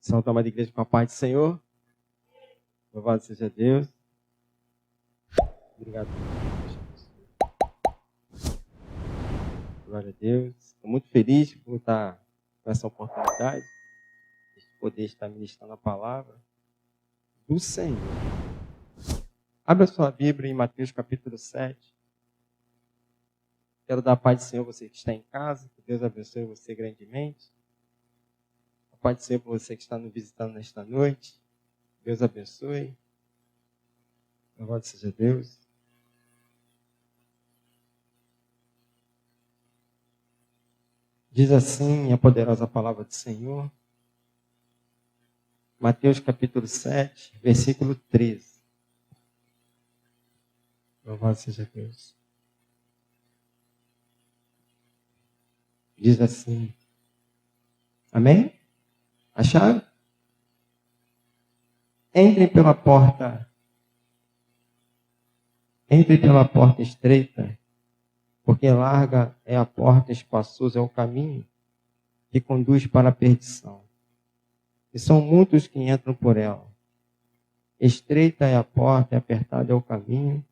Salve, amada igreja, com a paz do Senhor. Louvado seja Deus. Obrigado. Glória a Deus. Estou muito feliz por estar com essa oportunidade de poder estar ministrando a palavra do Senhor. Abra sua Bíblia em Mateus capítulo 7. Quero dar a paz do Senhor a você que está em casa. Que Deus abençoe você grandemente. A paz do Senhor para você que está nos visitando nesta noite. Deus abençoe. Louvado seja Deus. Diz assim a poderosa palavra do Senhor. Mateus capítulo 7, versículo 13. Louvado seja Deus. Diz assim. Amém? Acharam? Entrem pela porta estreita, porque larga é a porta, espaçoso é o caminho que conduz para a perdição. E são muitos que entram por ela. Estreita é a porta e apertado é o caminho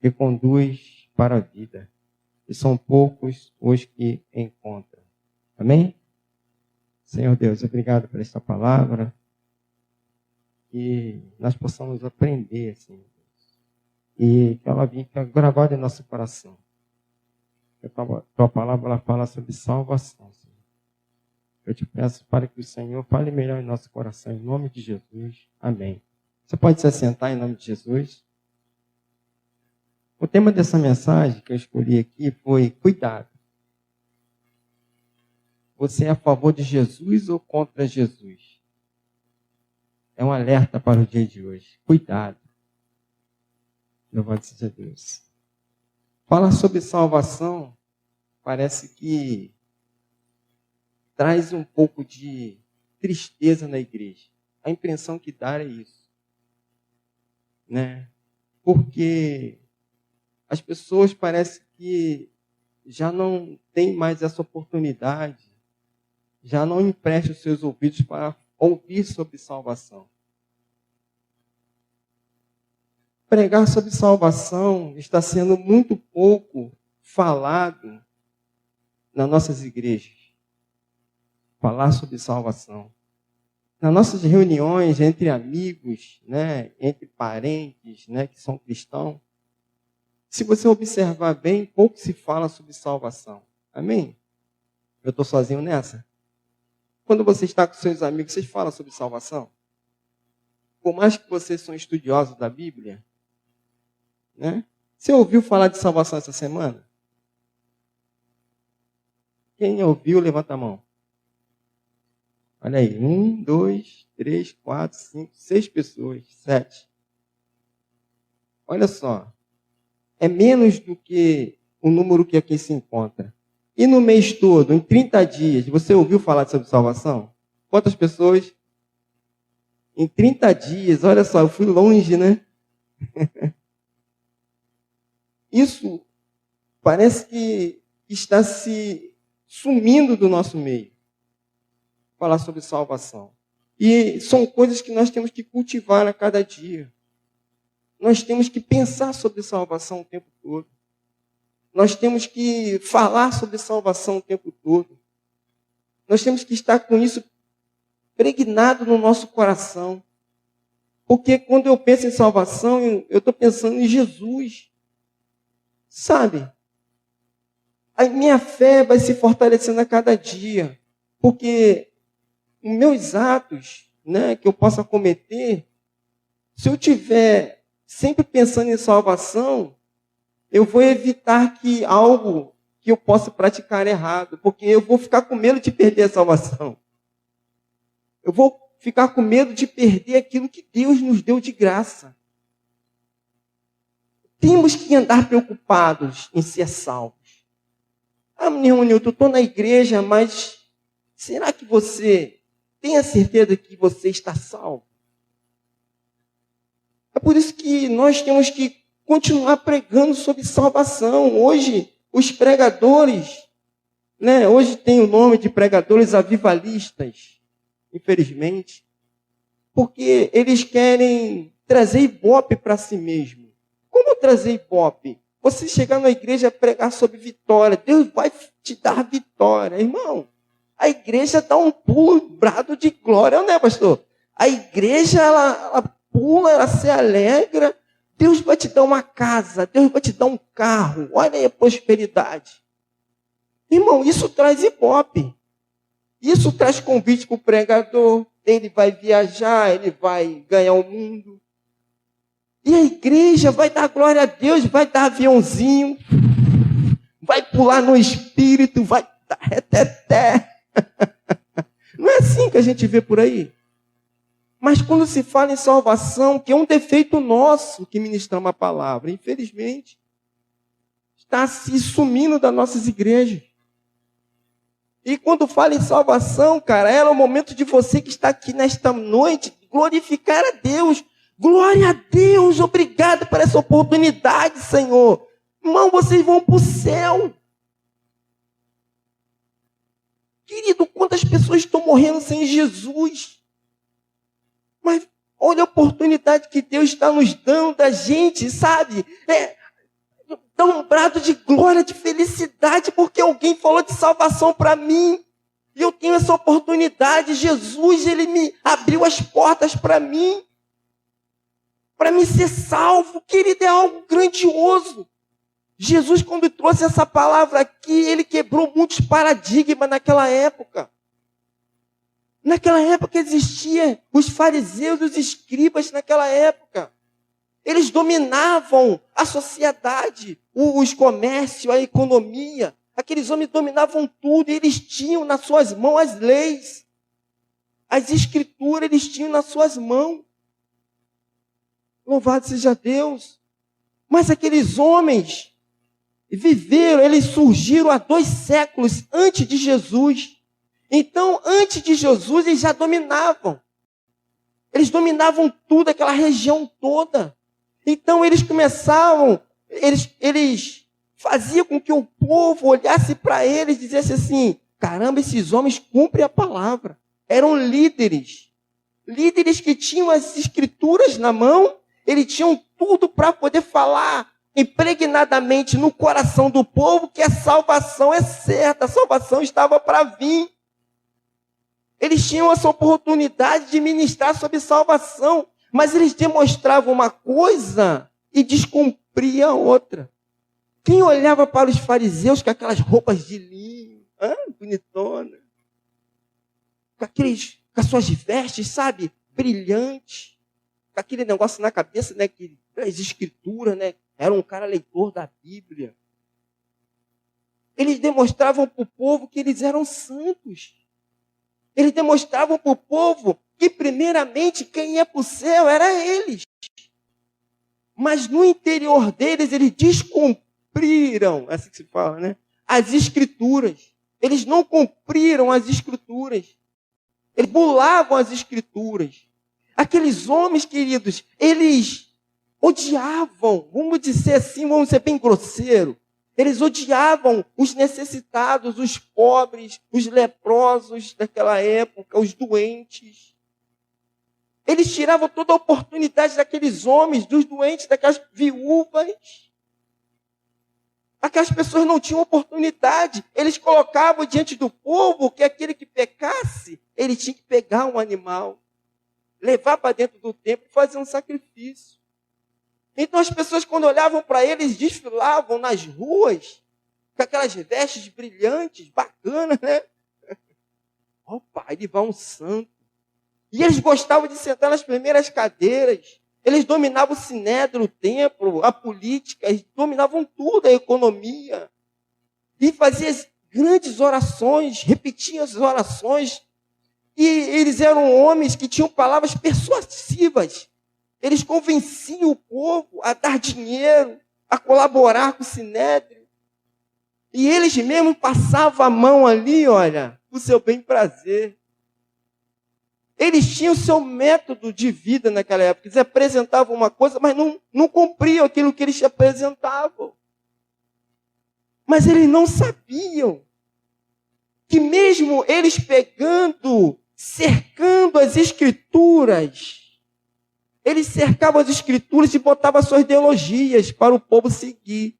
que conduz para a vida. E são poucos os que encontram. Amém? Senhor Deus, obrigado por esta palavra. Que nós possamos aprender, Senhor Deus. E que ela fique gravada em nosso coração. A tua palavra ela fala sobre salvação, Senhor. Eu te peço para que o Senhor fale melhor em nosso coração, em nome de Jesus. Amém. Você pode se assentar em nome de Jesus? O tema dessa mensagem que eu escolhi aqui foi cuidado. Você é a favor de Jesus ou contra Jesus? É um alerta para o dia de hoje. Cuidado. Louvado seja Deus. Falar sobre salvação parece que traz um pouco de tristeza na igreja. A impressão que dá é isso. Né? Porque as pessoas parecem que já não têm mais essa oportunidade, já não emprestam os seus ouvidos para ouvir sobre salvação. Pregar sobre salvação está sendo muito pouco falado nas nossas igrejas. Falar sobre salvação. Nas nossas reuniões entre amigos, né, entre parentes, né, que são cristãos, se você observar bem, pouco se fala sobre salvação. Amém? Eu estou sozinho nessa? Quando você está com seus amigos, vocês falam sobre salvação? Por mais que vocês são estudiosos da Bíblia, né? Você ouviu falar de salvação essa semana? Quem ouviu, levanta a mão. Olha aí, 1, 2, 3, 4, 5, 6 pessoas, 7. Olha só, é menos do que o número que aqui se encontra. E no mês todo, em 30 dias, você ouviu falar sobre salvação? Quantas pessoas? Em 30 dias, olha só, eu fui longe, né? Isso parece que está se sumindo do nosso meio. Falar sobre salvação. E são coisas que nós temos que cultivar a cada dia. Nós temos que pensar sobre salvação o tempo todo. Nós temos que falar sobre salvação o tempo todo. Nós temos que estar com isso pregnado no nosso coração. Porque quando eu penso em salvação, eu estou pensando em Jesus. Sabe? A minha fé vai se fortalecendo a cada dia. Porque os meus atos, né, que eu possa cometer, se eu tiver sempre pensando em salvação, eu vou evitar que algo que eu possa praticar errado, porque eu vou ficar com medo de perder a salvação. Eu vou ficar com medo de perder aquilo que Deus nos deu de graça. Temos que andar preocupados em ser salvos. Ah, Nilton, eu estou na igreja, mas será que você tem a certeza que você está salvo? É por isso que nós temos que continuar pregando sobre salvação. Hoje, os pregadores, né, hoje tem o nome de pregadores avivalistas. infelizmente, porque eles querem trazer ibope para si mesmo. Como trazer ibope? Você chegar na igreja e pregar sobre vitória, Deus vai te dar vitória. Irmão, a igreja dá um pulo, um brado de glória, não é, pastor? A igreja, ela pula, ela se alegra, Deus vai te dar uma casa, Deus vai te dar um carro, olha aí a prosperidade. Irmão, isso traz ibope. Isso traz convite para o pregador, ele vai viajar, ele vai ganhar o mundo. E a igreja vai dar glória a Deus, vai dar aviãozinho, vai pular no espírito, vai dar reteté. Não é assim que a gente vê por aí? Mas quando se fala em salvação, que é um defeito nosso que ministramos a palavra, infelizmente, está se sumindo das nossas igrejas. E quando fala em salvação, cara, é o momento de você que está aqui nesta noite glorificar a Deus. Glória a Deus, obrigado por essa oportunidade, Senhor. Irmão, vocês vão para o céu. Querido, quantas pessoas estão morrendo sem Jesus? Mas olha a oportunidade que Deus está nos dando da gente, sabe? Dá um brado de glória, de felicidade, porque alguém falou de salvação para mim. E eu tenho essa oportunidade. Jesus, ele me abriu as portas para mim ser salvo. Querido, é algo grandioso. Jesus, quando trouxe essa palavra aqui, ele quebrou muitos paradigmas naquela época. Naquela época existiam os fariseus, os escribas naquela época. Eles dominavam a sociedade, os comércios, a economia. Aqueles homens dominavam tudo e eles tinham nas suas mãos as leis. As escrituras eles tinham nas suas mãos. Louvado seja Deus. Mas aqueles homens viveram, eles surgiram há 2 séculos antes de Jesus. Então, antes de Jesus, eles já dominavam. Eles dominavam tudo, aquela região toda. Então, eles começavam, eles faziam com que o povo olhasse para eles e dissesse assim, caramba, esses homens cumprem a palavra. Eram líderes. Líderes que tinham as escrituras na mão, eles tinham tudo para poder falar impregnadamente no coração do povo que a salvação é certa, a salvação estava para vir. Eles tinham essa oportunidade de ministrar sobre salvação, mas eles demonstravam uma coisa e descumpriam outra. Quem olhava para os fariseus com aquelas roupas de linho, bonitona, com as suas vestes, sabe, brilhantes, com aquele negócio na cabeça, né, as escrituras, né, era um cara leitor da Bíblia. Eles demonstravam para o povo que eles eram santos. Eles demonstravam para o povo que, primeiramente, quem ia para o céu era eles. Mas no interior deles, eles descumpriram, é assim que se fala, né? As escrituras. Eles não cumpriram as escrituras. Eles bulavam as escrituras. Aqueles homens, queridos, eles odiavam, vamos dizer assim, vamos ser bem grosseiro, eles odiavam os necessitados, os pobres, os leprosos daquela época, os doentes. Eles tiravam toda a oportunidade daqueles homens, dos doentes, daquelas viúvas. Aquelas pessoas não tinham oportunidade. Eles colocavam diante do povo que aquele que pecasse, ele tinha que pegar um animal, levar para dentro do templo e fazer um sacrifício. Então as pessoas, quando olhavam para eles, desfilavam nas ruas, com aquelas vestes brilhantes, bacanas, né? Opa, ele vai um santo. E eles gostavam de sentar nas primeiras cadeiras. Eles dominavam o sinédrio, o templo, a política, eles dominavam tudo, a economia. E faziam grandes orações, repetiam as orações. E eles eram homens que tinham palavras persuasivas. Eles convenciam o povo a dar dinheiro, a colaborar com o sinédrio. E eles mesmos passavam a mão ali, olha, o seu bem-prazer. Eles tinham o seu método de vida naquela época. Eles apresentavam uma coisa, mas não cumpriam aquilo que eles apresentavam. Mas eles não sabiam que mesmo eles pegando cercando as Escrituras. Eles cercavam as Escrituras e botavam suas ideologias para o povo seguir.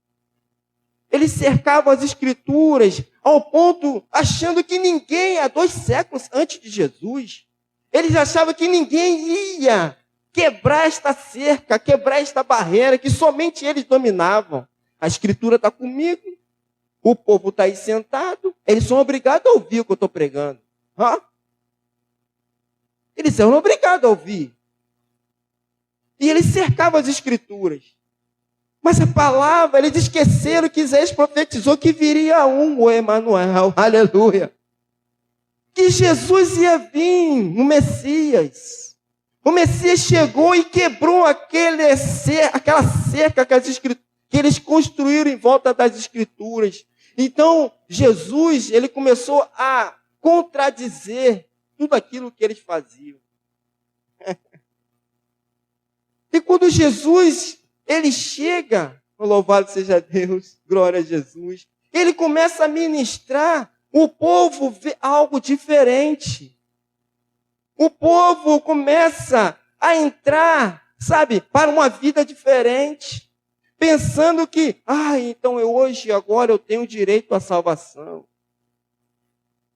Eles cercavam as Escrituras ao ponto, achando que ninguém, há 2 séculos antes de Jesus, eles achavam que ninguém ia quebrar esta cerca, quebrar esta barreira, que somente eles dominavam. A Escritura está comigo, o povo está aí sentado, eles são obrigados a ouvir o que eu estou pregando. Eles são obrigados a ouvir. E eles cercavam as Escrituras. Mas a palavra, eles esqueceram que Isaías profetizou que viria o Emanuel, aleluia. Que Jesus ia vir, o Messias. O Messias chegou e quebrou aquela cerca que eles construíram em volta das Escrituras. Então, Jesus, ele começou a contradizer tudo aquilo que eles faziam. E quando Jesus, ele chega, louvado seja Deus, glória a Jesus, ele começa a ministrar, o povo vê algo diferente. O povo começa a entrar, sabe, para uma vida diferente, pensando que, então agora eu tenho direito à salvação.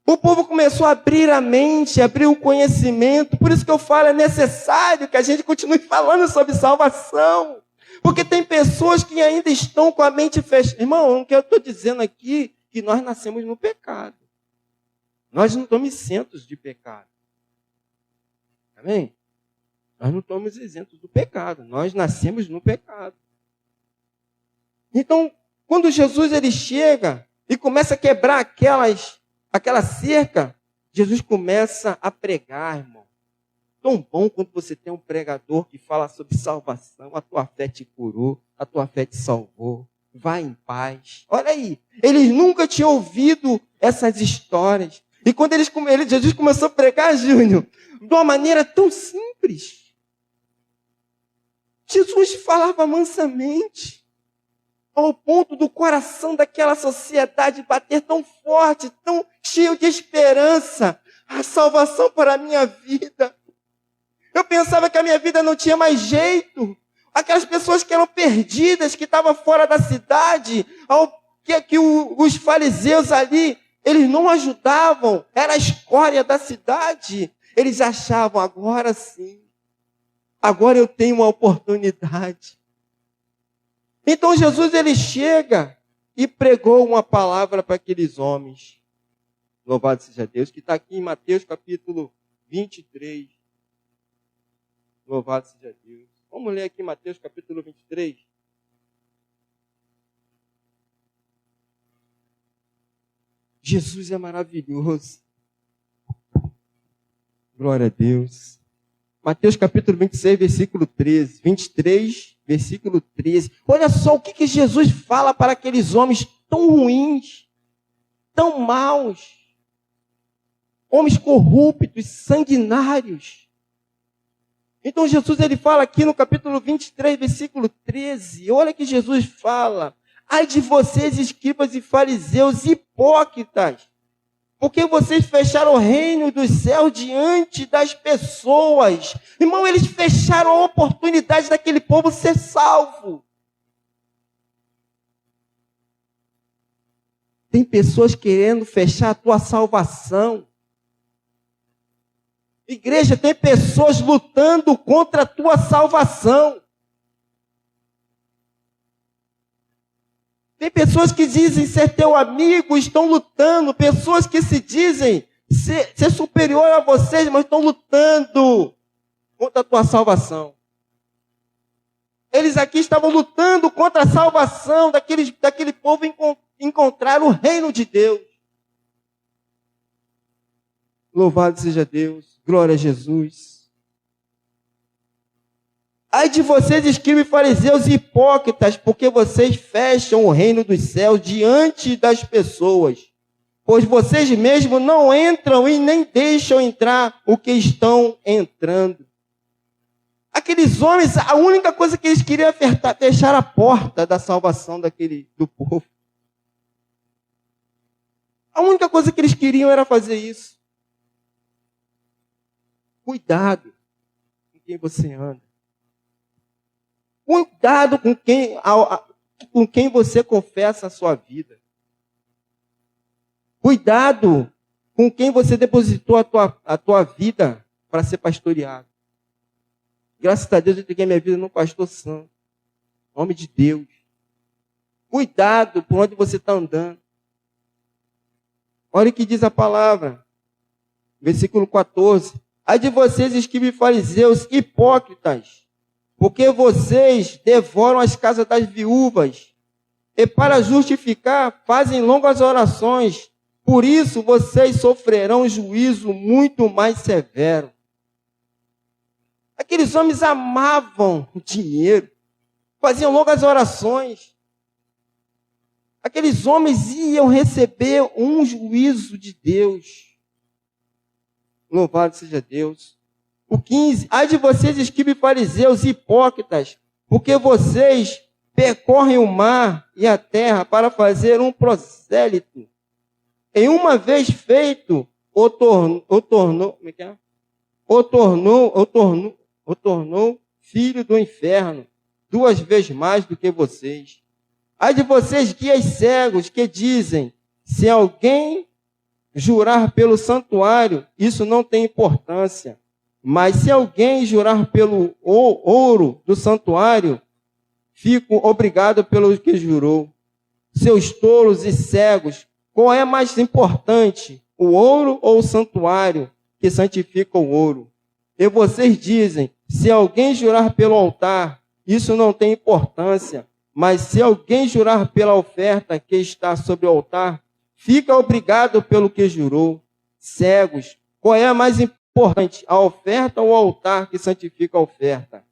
O povo começou a abrir a mente, a abrir o conhecimento. Por isso que eu falo, é necessário que a gente continue falando sobre salvação. Porque tem pessoas que ainda estão com a mente fechada. Irmão, o que eu estou dizendo aqui é que nós nascemos no pecado. Nós não estamos isentos de pecado. Amém? Nós não estamos isentos do pecado. Nós nascemos no pecado. Então, quando Jesus ele chega e começa a quebrar aquela cerca, Jesus começa a pregar, irmão. Tão bom quando você tem um pregador que fala sobre salvação, a tua fé te curou, a tua fé te salvou, vai em paz. Olha aí, eles nunca tinham ouvido essas histórias. E quando Jesus começou a pregar, Júnior, de uma maneira tão simples. Jesus falava mansamente, ao ponto do coração daquela sociedade bater tão forte, tão cheio de esperança. A salvação para a minha vida. Eu pensava que a minha vida não tinha mais jeito. Aquelas pessoas que eram perdidas, que estavam fora da cidade, os fariseus ali, eles não ajudavam, era a escória da cidade. Eles achavam, agora sim, agora eu tenho uma oportunidade. Então Jesus ele chega e pregou uma palavra para aqueles homens. Louvado seja Deus, que está aqui em Mateus capítulo 23. Louvado seja Deus. Vamos ler aqui Mateus capítulo 23. Jesus é maravilhoso. Glória a Deus. Mateus capítulo 26, versículo 13. 23, versículo 13. Olha só o que Jesus fala para aqueles homens tão ruins, tão maus. Homens corruptos, sanguinários. Então Jesus ele fala aqui no capítulo 23, versículo 13. Olha que Jesus fala. Ai de vocês, escribas e fariseus, hipócritas, porque vocês fecharam o reino dos céus diante das pessoas. Irmão, eles fecharam a oportunidade daquele povo ser salvo. Tem pessoas querendo fechar a tua salvação. Igreja, tem pessoas lutando contra a tua salvação. Tem pessoas que dizem ser teu amigo, estão lutando. Pessoas que se dizem ser superior a vocês, mas estão lutando contra a tua salvação. Eles aqui estavam lutando contra a salvação daquele povo encontrar o reino de Deus. Louvado seja Deus. Glória a Jesus. Ai de vocês, escribas e fariseus hipócritas, porque vocês fecham o reino dos céus diante das pessoas, pois vocês mesmos não entram e nem deixam entrar o que estão entrando. Aqueles homens, a única coisa que eles queriam é fechar a porta da salvação do povo. A única coisa que eles queriam era fazer isso. Cuidado com quem você anda. Cuidado com quem você confessa a sua vida. Cuidado com quem você depositou a tua vida para ser pastoreado. Graças a Deus eu entreguei minha vida no pastor santo. Em nome de Deus. Cuidado por onde você está andando. Olha o que diz a palavra. Versículo 14. Ai de vocês, escribas e fariseus, hipócritas, porque vocês devoram as casas das viúvas, e para justificar fazem longas orações. Por isso vocês sofrerão juízo muito mais severo. Aqueles homens amavam o dinheiro, faziam longas orações. Aqueles homens iam receber um juízo de Deus. Louvado seja Deus. O 15. Ai de vocês, escribas e fariseus, hipócritas, porque vocês percorrem o mar e a terra para fazer um prosélito. E uma vez feito, o tornou filho do inferno, 2 vezes mais do que vocês. Ai de vocês, guias cegos, que dizem, se alguém jurar pelo santuário, isso não tem importância. Mas se alguém jurar pelo ouro do santuário, fico obrigado pelo que jurou. Seus tolos e cegos, qual é mais importante, o ouro ou o santuário que santifica o ouro? E vocês dizem, se alguém jurar pelo altar, isso não tem importância. Mas se alguém jurar pela oferta que está sobre o altar, fica obrigado pelo que jurou. Cegos, qual é a mais importante, a oferta ou o altar que santifica a oferta?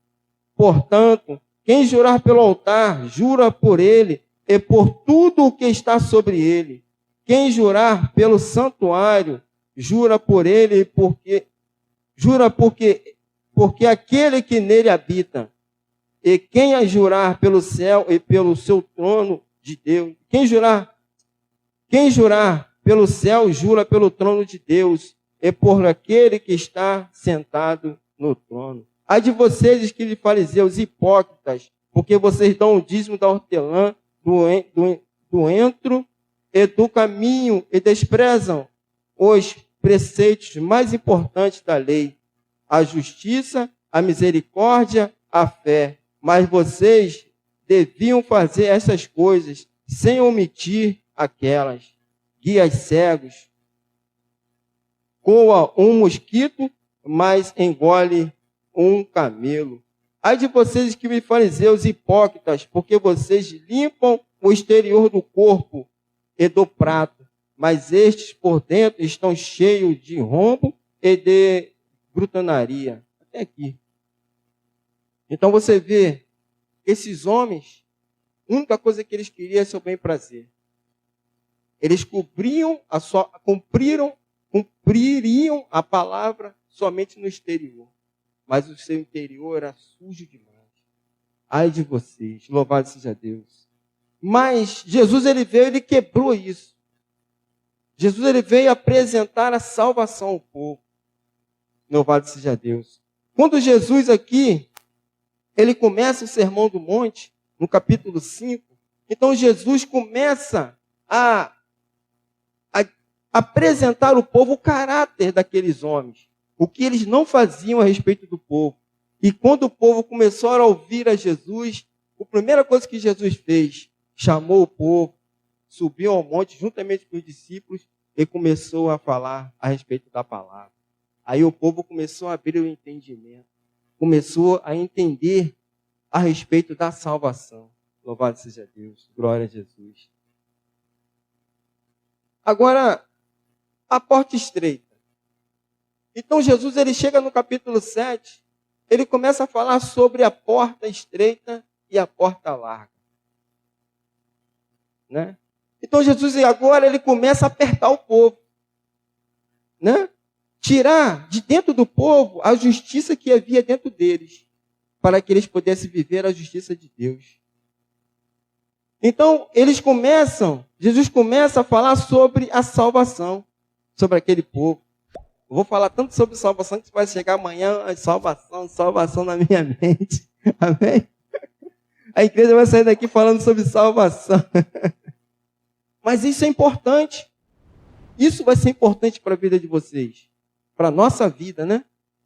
Portanto, quem jurar pelo altar, jura por ele e por tudo o que está sobre ele. Quem jurar pelo santuário, jura por ele porque aquele que nele habita. E quem a jurar pelo céu e pelo seu trono de Deus, quem jurar pelo céu, jura pelo trono de Deus e por aquele que está sentado no trono. Ai de vocês, escribas e fariseus, hipócritas, porque vocês dão o dízimo da hortelã, do entro e do caminho e desprezam os preceitos mais importantes da lei, a justiça, a misericórdia, a fé. Mas vocês deviam fazer essas coisas sem omitir aquelas. Guias cegos. Coa um mosquito, mas engole um camelo. Ai de vocês, escribas e fariseus, hipócritas, porque vocês limpam o exterior do corpo e do prato, mas estes por dentro estão cheios de rombo e de brutanaria. Até aqui. Então você vê, esses homens, a única coisa que eles queriam é seu bem-prazer. Eles cumpririam a palavra somente no exterior. Mas o seu interior era sujo demais. Ai de vocês, louvado seja Deus. Mas Jesus, ele veio, ele quebrou isso. Jesus, ele veio apresentar a salvação ao povo. Louvado seja Deus. Quando Jesus aqui, ele começa o Sermão do Monte, no capítulo 5, então Jesus começa a apresentar ao povo o caráter daqueles homens, o que eles não faziam a respeito do povo. E quando o povo começou a ouvir a Jesus, a primeira coisa que Jesus fez, chamou o povo, subiu ao monte juntamente com os discípulos e começou a falar a respeito da palavra. Aí o povo começou a abrir o entendimento, começou a entender a respeito da salvação. Louvado seja Deus, glória a Jesus. Agora, a porta estreita. Então Jesus, ele chega no capítulo 7, ele começa a falar sobre a porta estreita e a porta larga. Né? Então Jesus agora, ele começa a apertar o povo. Né? Tirar de dentro do povo a justiça que havia dentro deles, para que eles pudessem viver a justiça de Deus. Então, Jesus começa a falar sobre a salvação, sobre aquele povo. Eu vou falar tanto sobre salvação que vai chegar amanhã, salvação na minha mente. Amém? A igreja vai sair daqui falando sobre salvação. Mas isso é importante. Isso vai ser importante para a vida de vocês. Para a nossa vida, né?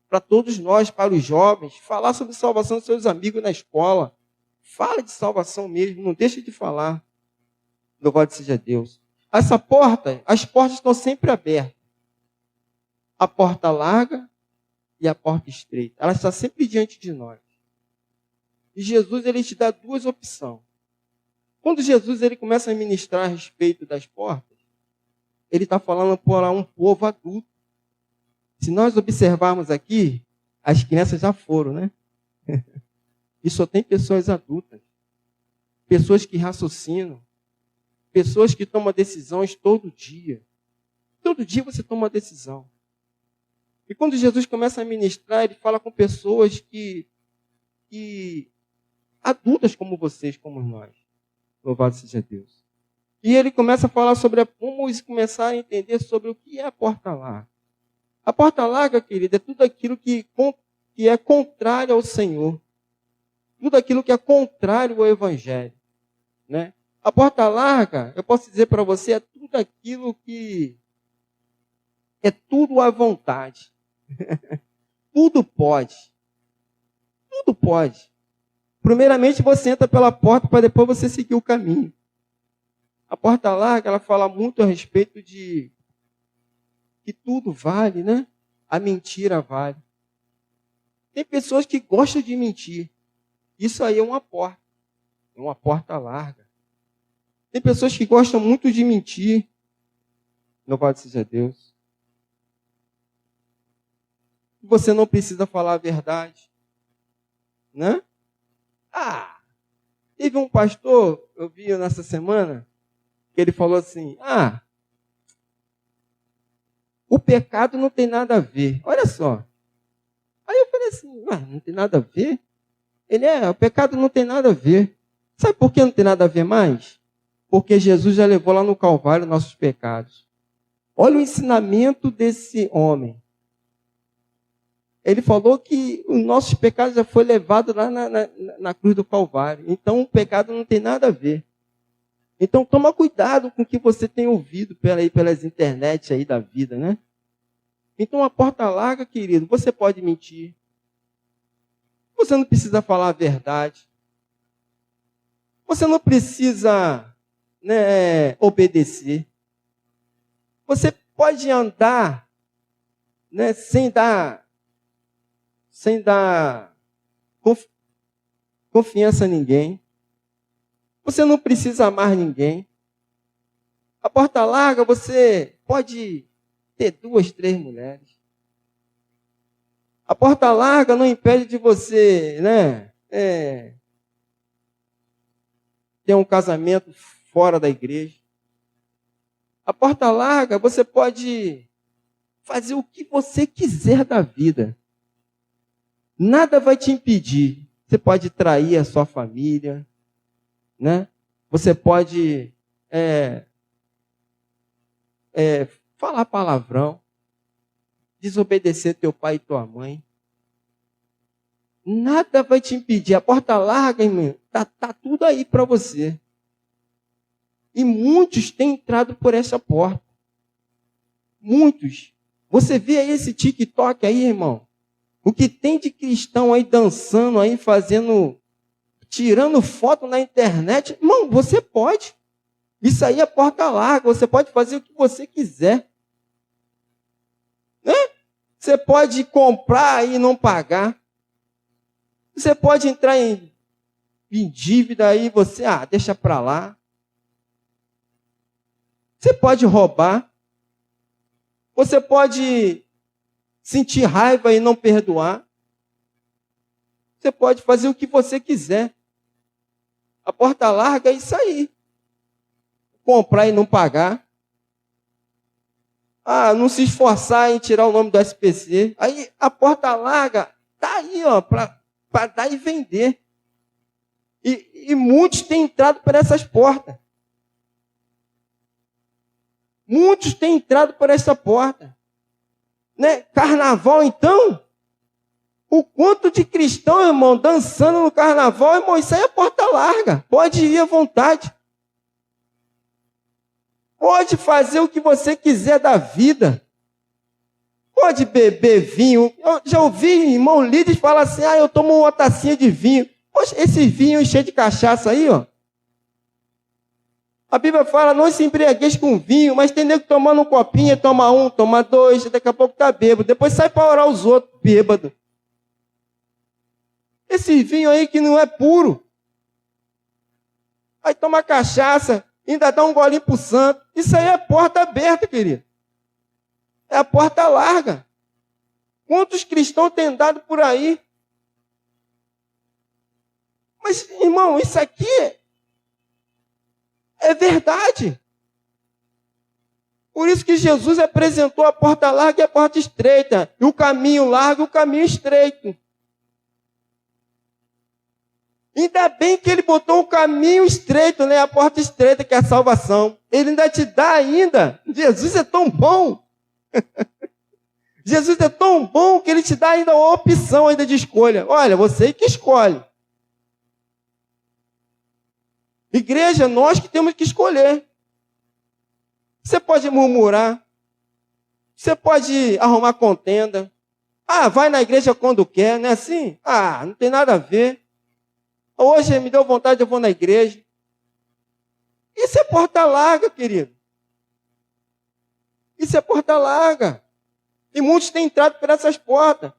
Para todos nós, para os jovens. Falar sobre salvação dos seus amigos na escola. Fala de salvação mesmo, não deixe de falar. Louvado seja Deus. Essa porta, as portas estão sempre abertas. A porta larga e a porta estreita. Ela está sempre diante de nós. E Jesus, ele te dá duas opções. Quando Jesus ele começa a ministrar a respeito das portas, ele está falando para um povo adulto. Se nós observarmos aqui, as crianças já foram, né? E só tem pessoas adultas. Pessoas que raciocinam. Pessoas que tomam decisões todo dia. Todo dia você toma uma decisão. E quando Jesus começa a ministrar, ele fala com pessoas que adultas como vocês, como nós. Louvado seja Deus. E ele começa a falar sobre como começar a entender sobre o que é a porta larga. A porta larga, querida, é tudo aquilo que é contrário ao Senhor. Tudo aquilo que é contrário ao Evangelho. Né? A porta larga, eu posso dizer para você, é tudo aquilo que é tudo à vontade. Tudo pode. Tudo pode. Primeiramente você entra pela porta para depois você seguir o caminho. A porta larga, ela fala muito a respeito de que tudo vale, né? A mentira vale. Tem pessoas que gostam de mentir. Isso aí é uma porta larga. Tem pessoas que gostam muito de mentir. Louvado seja Deus. Você não precisa falar a verdade. Né? Teve um pastor, eu vi nessa semana, que ele falou assim, o pecado não tem nada a ver. Olha só. Aí eu falei assim, não tem nada a ver? O pecado não tem nada a ver. Sabe por que não tem nada a ver mais? Porque Jesus já levou lá no Calvário nossos pecados. Olha o ensinamento desse homem. Ele falou que os nossos pecados já foi levado lá na cruz do Calvário. Então o pecado não tem nada a ver. Então toma cuidado com o que você tem ouvido pelas internet aí da vida, né? Então a porta larga, querido, você pode mentir. Você não precisa falar a verdade. Você não precisa, né, obedecer. Você pode andar, né, sem dar confiança a ninguém. Você não precisa amar ninguém. A porta larga, você pode ter 2, 3 mulheres. A porta larga não impede de você, né, ter um casamento fora da igreja. A porta larga, você pode fazer o que você quiser da vida. Nada vai te impedir. Você pode trair a sua família, né? Você pode falar palavrão, desobedecer teu pai e tua mãe. Nada vai te impedir. A porta larga, irmão, tá tudo aí para você. E muitos têm entrado por essa porta. Muitos. Você vê aí esse TikTok aí, irmão? O que tem de cristão aí dançando aí, tirando foto na internet, irmão, você pode. Isso aí é porta larga, você pode fazer o que você quiser. Né? Você pode comprar e não pagar. Você pode entrar em dívida aí, você, deixa para lá. Você pode roubar. Você pode sentir raiva e não perdoar. Você pode fazer o que você quiser. A porta larga é isso aí. Comprar e não pagar. Não se esforçar em tirar o nome do SPC. Aí a porta larga está aí, para dar e vender. E muitos têm entrado por essas portas. Muitos têm entrado por essa porta. né? Carnaval, então. O quanto de cristão, irmão, dançando no carnaval, irmão, isso aí é porta larga. Pode ir à vontade. Pode fazer o que você quiser da vida. Pode beber vinho. Eu já ouvi irmão líder falar assim, eu tomo uma tacinha de vinho. Poxa, esse vinho cheio de cachaça aí, ó. A Bíblia fala, não se embriagueis com vinho, mas tem nego tomando um copinho, toma um, toma dois, daqui a pouco tá bêbado. Depois sai para orar os outros, bêbado. Esse vinho aí que não é puro. Aí toma cachaça, ainda dá um golinho pro santo. Isso aí é porta aberta, querido. É a porta larga. Quantos cristãos têm andado por aí? Mas, irmão, isso aqui é verdade. Por isso que Jesus apresentou a porta larga e a porta estreita. E o caminho largo e o caminho estreito. Ainda bem que ele botou o caminho estreito, né? A porta estreita, que é a salvação. Ele ainda te dá ainda. Jesus é tão bom. Jesus é tão bom que ele te dá ainda uma opção ainda de escolha. Olha, você que escolhe. Igreja, nós que temos que escolher. Você pode murmurar. Você pode arrumar contenda. Vai na igreja quando quer, não é assim? Não tem nada a ver. Hoje me deu vontade, eu vou na igreja. Isso é porta larga, querido. Isso é porta larga. E muitos têm entrado por essas portas.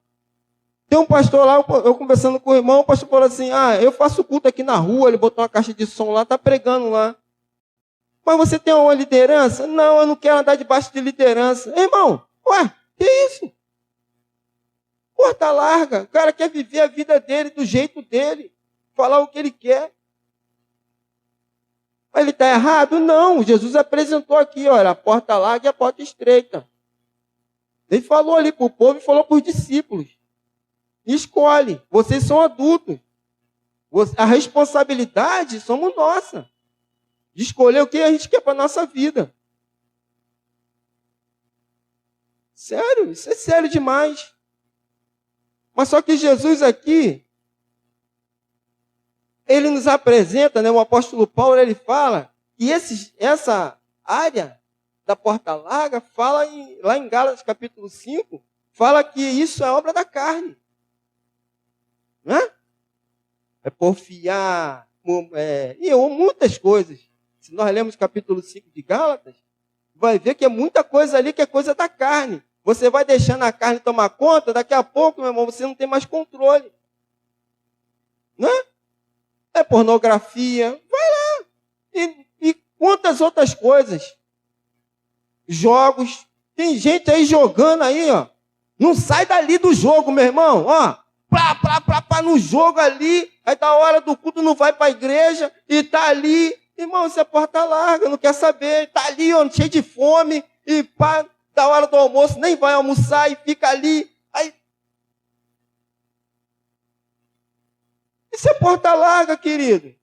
Tem um pastor lá, eu conversando com o irmão, o pastor falou assim, eu faço culto aqui na rua, ele botou uma caixa de som lá, está pregando lá. Mas você tem uma liderança? Não, eu não quero andar debaixo de liderança. Irmão, que isso? Porta larga. O cara quer viver a vida dele, do jeito dele, falar o que ele quer. Mas ele está errado? Não, Jesus apresentou aqui, olha, a porta larga e a porta estreita. Ele falou ali para o povo e falou para os discípulos. Escolhe, vocês são adultos. A responsabilidade somos nossa. De escolher o que a gente quer para a nossa vida. Sério, isso é sério demais. Mas só que Jesus aqui, ele nos apresenta, né, o apóstolo Paulo, ele fala que essa área da porta larga, fala lá em Gálatas capítulo 5, fala que isso é obra da carne. Não é? É porfiar, e muitas coisas. Se nós lemos capítulo 5 de Gálatas, vai ver que é muita coisa ali que é coisa da carne. Você vai deixando a carne tomar conta, daqui a pouco, meu irmão, você não tem mais controle. Não é? É pornografia, vai lá. E quantas outras coisas. Jogos. Tem gente aí jogando aí, ó. Não sai dali do jogo, meu irmão, ó. No jogo ali, aí da hora do culto não vai para a igreja e tá ali, irmão, isso é porta larga, não quer saber, tá ali, ó, cheio de fome e da hora do almoço nem vai almoçar e fica ali, aí isso é porta larga, querido.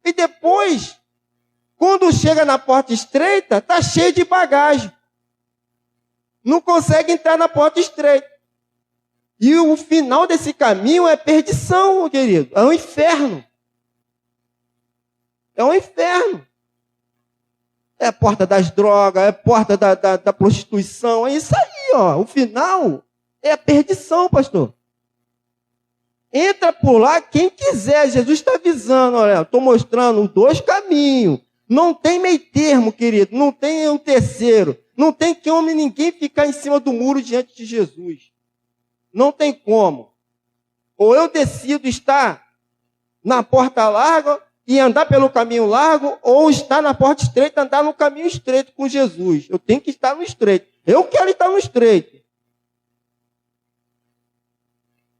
E depois, quando chega na porta estreita, tá cheio de bagagem, não consegue entrar na porta estreita. E o final desse caminho é perdição, querido. É um inferno. É um inferno. É a porta das drogas, é a porta da prostituição. É isso aí, ó. O final é a perdição, pastor. Entra por lá quem quiser. Jesus está avisando, olha, estou mostrando 2 caminhos. Não tem meio termo, querido. Não tem um terceiro. Não tem como ninguém ficar em cima do muro diante de Jesus. Não tem como. Ou eu decido estar na porta larga e andar pelo caminho largo, ou estar na porta estreita e andar no caminho estreito com Jesus. Eu tenho que estar no estreito. Eu quero estar no estreito.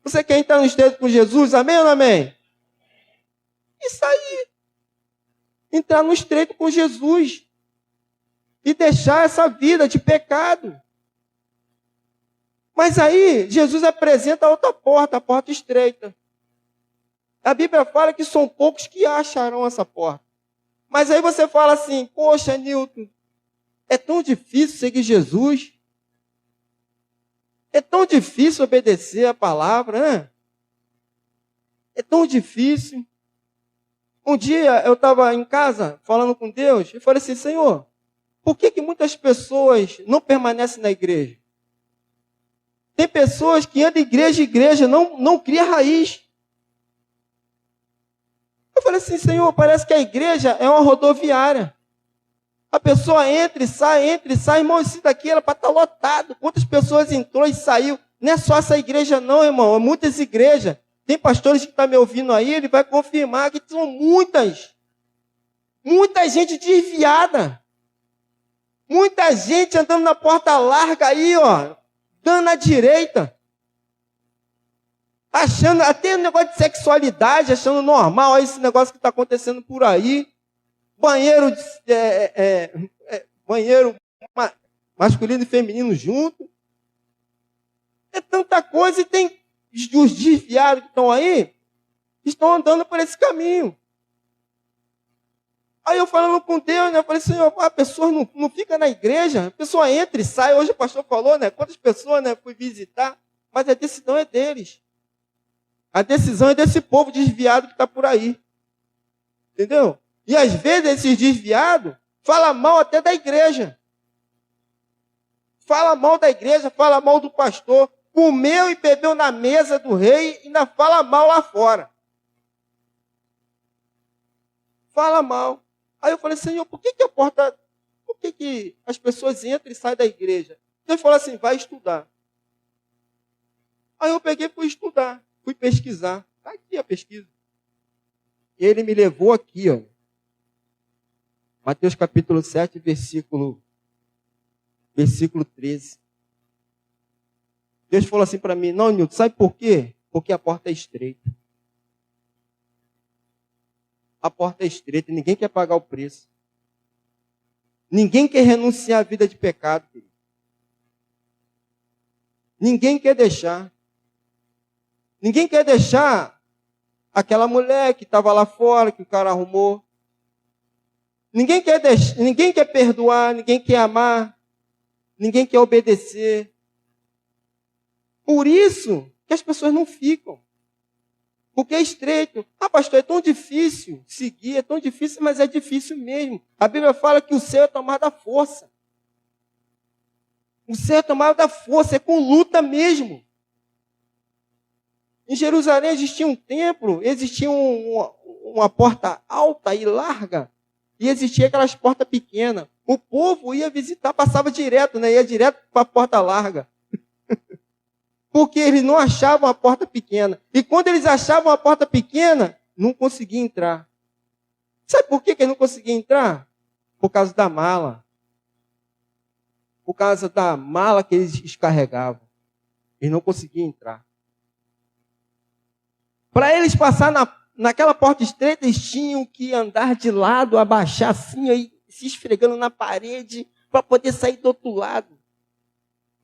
Você quer estar no estreito com Jesus? Amém ou não amém? Isso aí. Entrar no estreito com Jesus. E deixar essa vida de pecado. Mas aí, Jesus apresenta a outra porta, a porta estreita. A Bíblia fala que são poucos que acharão essa porta. Mas aí você fala assim, poxa, Nilton, é tão difícil seguir Jesus. É tão difícil obedecer a palavra, né? É tão difícil. Um dia eu estava em casa falando com Deus e falei assim, Senhor, por que muitas pessoas não permanecem na igreja? Tem pessoas que andam de igreja, não cria raiz. Eu falei assim, Senhor, parece que a igreja é uma rodoviária. A pessoa entra e sai, irmão, isso daqui era para estar lotado. Quantas pessoas entrou e saiu? Não é só essa igreja não, irmão, é muitas igrejas. Tem pastores que estão me ouvindo aí, ele vai confirmar que são muitas. Muita gente desviada. Muita gente andando na porta larga aí, ó, dando à direita. Achando, até o negócio de sexualidade, achando normal, ó, esse negócio que está acontecendo por aí. Banheiro masculino e feminino junto. É tanta coisa e tem os desviados que estão aí, estão andando por esse caminho. Aí eu falando com Deus, né, eu falei, Senhor, a pessoa não fica na igreja, a pessoa entra e sai. Hoje o pastor falou, né, quantas pessoas, né, fui visitar, mas a decisão é deles. A decisão é desse povo desviado que está por aí. Entendeu? E às vezes esses desviados falam mal até da igreja. Fala mal da igreja, fala mal do pastor. Comeu e bebeu na mesa do rei e ainda fala mal lá fora. Fala mal. Aí eu falei, Senhor, por que as pessoas entram e saem da igreja? Deus falou assim, vai estudar. Aí eu peguei e fui estudar, fui pesquisar. Está aqui a pesquisa. E ele me levou aqui, ó. Mateus capítulo 7, versículo 13. Deus falou assim para mim, não, Nilton, sabe por quê? Porque a porta é estreita. A porta é estreita, ninguém quer pagar o preço. Ninguém quer renunciar à vida de pecado, querido. Ninguém quer deixar. Ninguém quer deixar aquela mulher que estava lá fora, que o cara arrumou. Ninguém quer perdoar, ninguém quer amar, ninguém quer obedecer. Por isso que as pessoas não ficam. Porque é estreito. Ah, pastor, é tão difícil seguir, é tão difícil, mas é difícil mesmo. A Bíblia fala que o céu é tomado da força. O céu é tomado da força, é com luta mesmo. Em Jerusalém existia um templo, existia uma porta alta e larga, e existia aquelas portas pequenas. O povo ia visitar, passava direto, né? Ia direto para a porta larga. Porque eles não achavam a porta pequena. E quando eles achavam a porta pequena, não conseguiam entrar. Sabe por que eles não conseguiam entrar? Por causa da mala. Por causa da mala que eles descarregavam. Eles não conseguiam entrar. Para eles passar naquela porta estreita, eles tinham que andar de lado, abaixar assim, aí, se esfregando na parede, para poder sair do outro lado.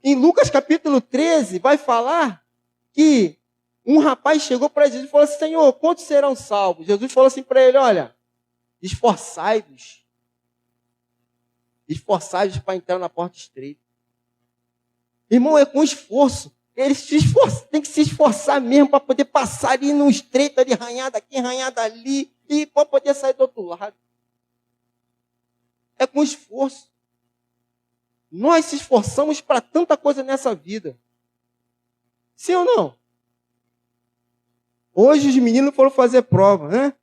Em Lucas capítulo 13, vai falar que um rapaz chegou para Jesus e falou assim, Senhor, quantos serão salvos? Jesus falou assim para ele, olha, esforçai-vos. Esforçai-vos para entrar na porta estreita. Irmão, é com esforço. Eles têm que se esforçar mesmo para poder passar ali no estreito, ali, arranhado aqui, arranhado ali, e para poder sair do outro lado. É com esforço. Nós se esforçamos para tanta coisa nessa vida. Sim ou não? Hoje os meninos foram fazer prova, né?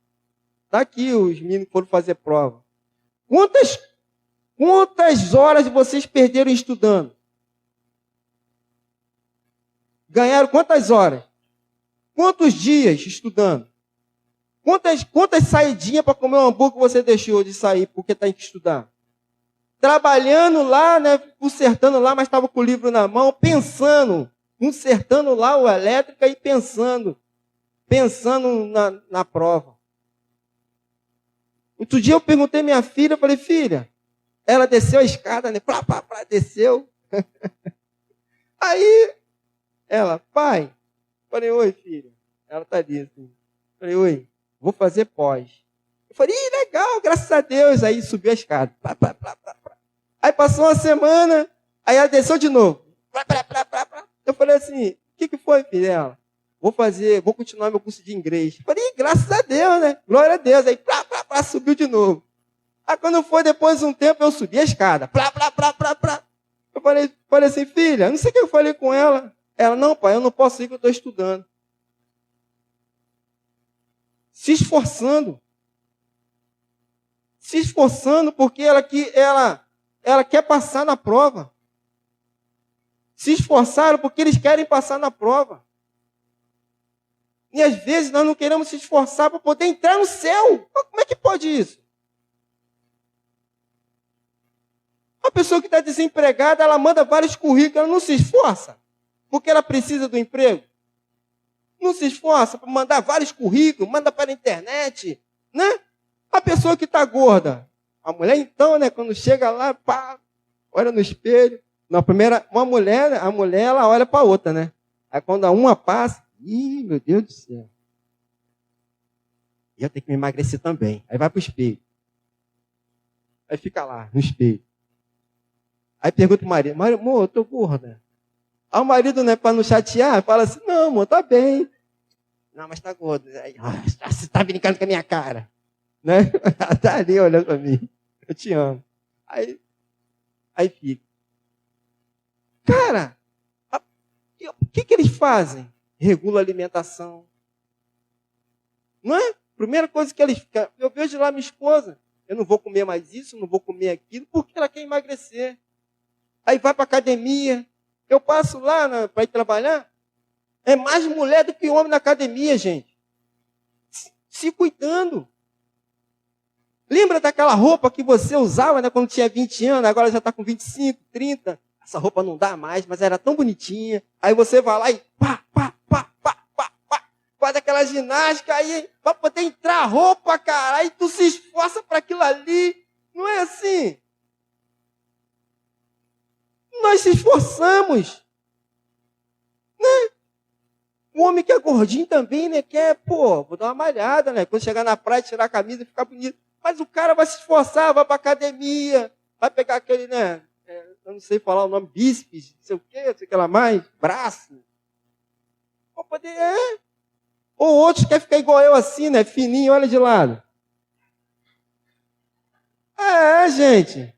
Está aqui os meninos foram fazer prova. Quantas horas vocês perderam estudando? Ganharam quantas horas? Quantos dias estudando? Quantas saidinhas para comer um hambúrguer você deixou de sair porque tem que estudar? Trabalhando lá, né, consertando lá, mas estava com o livro na mão, pensando, consertando lá a elétrica e pensando na prova. Outro dia eu perguntei à minha filha, eu falei, filha, ela desceu a escada, né, desceu. Aí, ela, pai, falei, oi, filha. Ela está ali, assim. Falei, oi, vou fazer pós. Eu falei, legal, graças a Deus. Aí subiu a escada. Aí passou uma semana, aí ela desceu de novo. Eu falei assim, o que foi, filha? Vou continuar meu curso de inglês. Eu falei, graças a Deus, né? Glória a Deus. Aí, subiu de novo. Aí quando foi, depois de um tempo, eu subi a escada. Eu falei assim, filha, não sei o que eu falei com ela. Ela, não, pai, eu não posso ir que eu estou estudando. Se esforçando. Se esforçando porque ela quer passar na prova. Se esforçaram porque eles querem passar na prova. E às vezes nós não queremos se esforçar para poder entrar no céu. Como é que pode isso? A pessoa que está desempregada, ela manda vários currículos, ela não se esforça, porque ela precisa do emprego. Não se esforça para mandar vários currículos, manda para a internet, né? A pessoa que está gorda, a mulher então, né, quando chega lá, pá, olha no espelho. Na primeira, a mulher, ela olha para a outra, né? Aí quando a uma passa, ih, meu Deus do céu. E eu tenho que me emagrecer também. Aí vai para o espelho. Aí fica lá, no espelho. Aí pergunta o marido, amor, eu tô gorda. Aí o marido, né, para não chatear, fala assim, não, amor, tá bem. Não, mas tá gordo. Aí, você tá brincando com a minha cara. Né? Tá ali olhando para mim. Eu te amo. Aí fica. Cara, o que eles fazem? Regula a alimentação. Não é? Primeira coisa que eles... Eu vejo lá minha esposa. Eu não vou comer mais isso, não vou comer aquilo, porque ela quer emagrecer. Aí vai para academia. Eu passo lá para ir trabalhar. É mais mulher do que homem na academia, gente. Se cuidando. Lembra daquela roupa que você usava, né, quando tinha 20 anos, agora já está com 25, 30. Essa roupa não dá mais, mas era tão bonitinha. Aí você vai lá e faz aquela ginástica aí, para poder entrar a roupa, cara. Aí tu se esforça para aquilo ali. Não é assim? Nós se esforçamos. Né? O homem que é gordinho também, né, quer, vou dar uma malhada, né? Quando chegar na praia, tirar a camisa e ficar bonito. Mas o cara vai se esforçar, vai para academia, vai pegar aquele, né, eu não sei falar o nome, bíceps, não sei o quê, não sei o que lá mais, braço. Para poder, Ou outros querem ficar igual eu assim, né, fininho, olha de lado. Gente.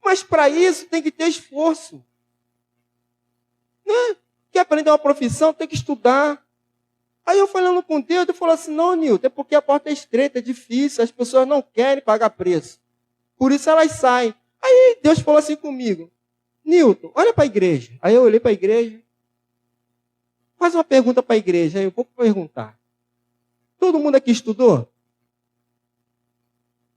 Mas para isso tem que ter esforço. Né? Quer aprender uma profissão, tem que estudar. Aí eu falando com Deus, eu falo assim, não, Nilton, é porque a porta é estreita, é difícil, as pessoas não querem pagar preço. Por isso elas saem. Aí Deus falou assim comigo, Nilton, olha para a igreja. Aí eu olhei para a igreja, faz uma pergunta para a igreja, aí eu vou perguntar. Todo mundo aqui estudou?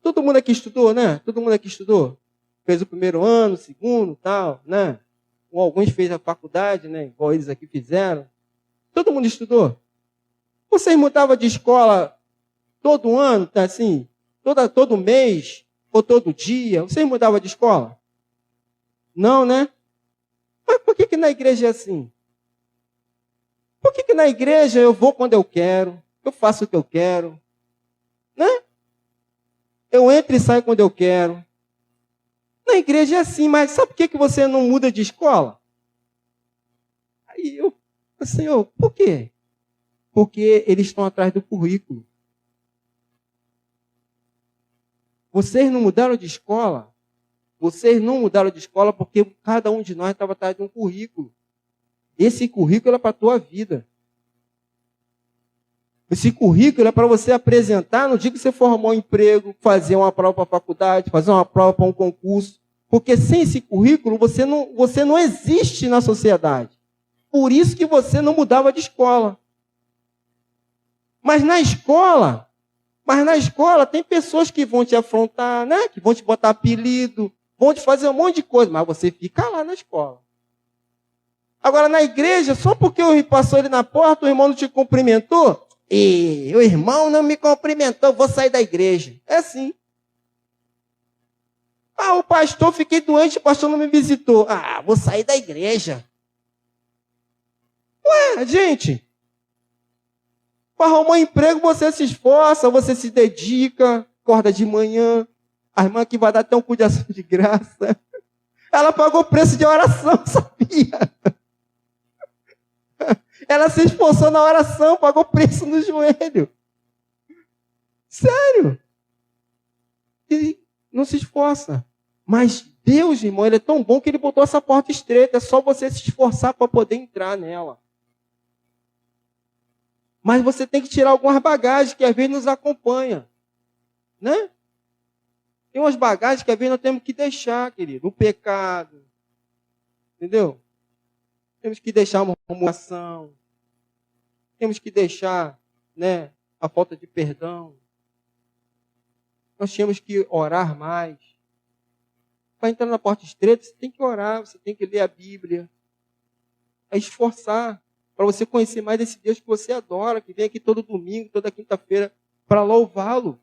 Todo mundo aqui estudou, né? Todo mundo aqui estudou? Fez o primeiro ano, o segundo, tal, né? Ou alguns fez a faculdade, né? Igual eles aqui fizeram. Todo mundo estudou? Vocês mudavam de escola todo ano, tá assim? Todo mês ou todo dia? Vocês mudavam de escola? Não, né? Mas por que na igreja é assim? Por que na igreja eu vou quando eu quero? Eu faço o que eu quero? Né? Eu entro e saio quando eu quero. Na igreja é assim, mas sabe por que você não muda de escola? Aí eu, Senhor, por quê? Porque eles estão atrás do currículo. Vocês não mudaram de escola? Vocês não mudaram de escola porque cada um de nós estava atrás de um currículo. Esse currículo é para a tua vida. Esse currículo é para você apresentar no dia que você formar um emprego, fazer uma prova para a faculdade, fazer uma prova para um concurso. Porque sem esse currículo, você não existe na sociedade. Por isso que você não mudava de escola. Mas na escola tem pessoas que vão te afrontar, né? Que vão te botar apelido, vão te fazer um monte de coisa, mas você fica lá na escola. Agora, na igreja, só porque o passou ele na porta, o irmão não te cumprimentou, e o irmão não me cumprimentou, vou sair da igreja. É assim. O pastor, fiquei doente, o pastor não me visitou. Vou sair da igreja. Gente, para arrumar um emprego, você se esforça, você se dedica, acorda de manhã. A irmã que vai dar até um cu de ação de graça. Ela pagou o preço de oração, sabia? Ela se esforçou na oração, pagou preço no joelho. Sério. E não se esforça. Mas Deus, irmão, Ele é tão bom que Ele botou essa porta estreita. É só você se esforçar para poder entrar nela. Mas você tem que tirar algumas bagagens que às vezes nos acompanham. Né? Tem umas bagagens que às vezes nós temos que deixar, querido. O pecado. Entendeu? Temos que deixar uma murmuração. Temos que deixar, né, a falta de perdão. Nós temos que orar mais. Para entrar na porta estreita, você tem que orar, você tem que ler a Bíblia. É esforçar para você conhecer mais desse Deus que você adora, que vem aqui todo domingo, toda quinta-feira, para louvá-lo.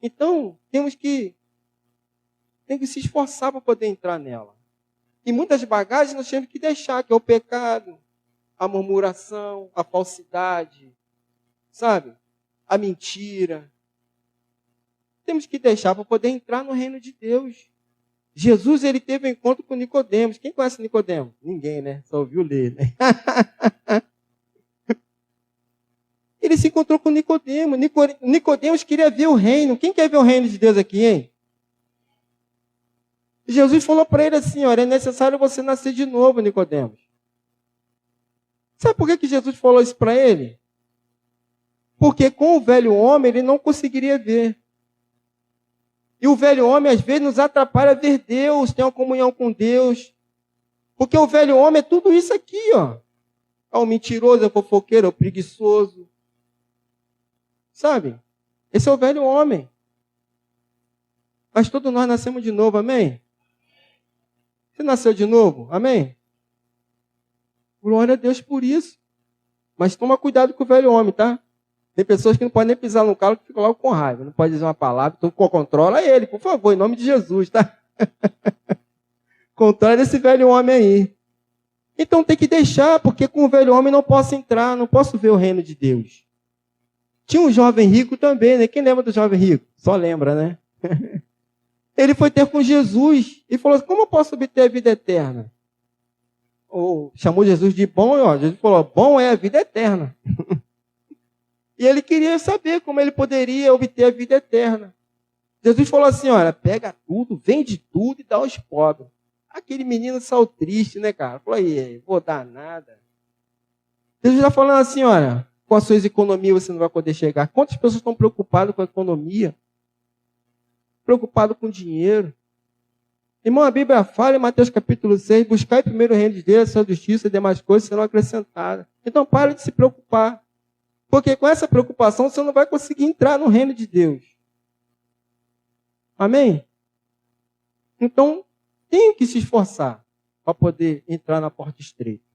Então, tem que se esforçar para poder entrar nela. E muitas bagagens nós temos que deixar, que é o pecado, a murmuração, a falsidade, sabe? A mentira. Temos que deixar para poder entrar no reino de Deus. Jesus, ele teve um encontro com Nicodemos. Quem conhece Nicodemos? Ninguém, né? Só ouviu ler, né? Ele se encontrou com Nicodemos. Nicodemos queria ver o reino. Quem quer ver o reino de Deus aqui, hein? Jesus falou para ele assim, olha, é necessário você nascer de novo, Nicodemos. Sabe por que Jesus falou isso para ele? Porque com o velho homem ele não conseguiria ver. E o velho homem, às vezes, nos atrapalha a ver Deus, ter uma comunhão com Deus. Porque o velho homem é tudo isso aqui, ó. É o mentiroso, é o fofoqueiro, é o preguiçoso. Sabe? Esse é o velho homem. Mas todos nós nascemos de novo, amém? Você nasceu de novo, amém? Glória a Deus por isso. Mas toma cuidado com o velho homem, tá? Tem pessoas que não podem nem pisar no carro, que ficam logo com raiva. Não pode dizer uma palavra, então controla ele, por favor, em nome de Jesus, tá? Controla esse velho homem aí. Então tem que deixar, porque com o velho homem não posso entrar, não posso ver o reino de Deus. Tinha um jovem rico também, né? Quem lembra do jovem rico? Só lembra, né? Ele foi ter com Jesus e falou assim, como eu posso obter a vida eterna? Ou chamou Jesus de bom, e ó, Jesus falou, bom é a vida eterna. E ele queria saber como ele poderia obter a vida eterna. Jesus falou assim, olha, pega tudo, vende tudo e dá aos pobres. Aquele menino saiu triste, né, cara? Falou, aí, vou dar nada. Jesus está falando assim, olha, com as suas economias você não vai poder chegar. Quantas pessoas estão preocupadas com a economia? Preocupadas com dinheiro? Irmão, a Bíblia fala em Mateus capítulo 6, buscai primeiro o reino de Deus, a sua justiça e demais coisas serão acrescentadas. Então, para de se preocupar. Porque com essa preocupação você não vai conseguir entrar no reino de Deus. Amém? Então, tem que se esforçar para poder entrar na porta estreita.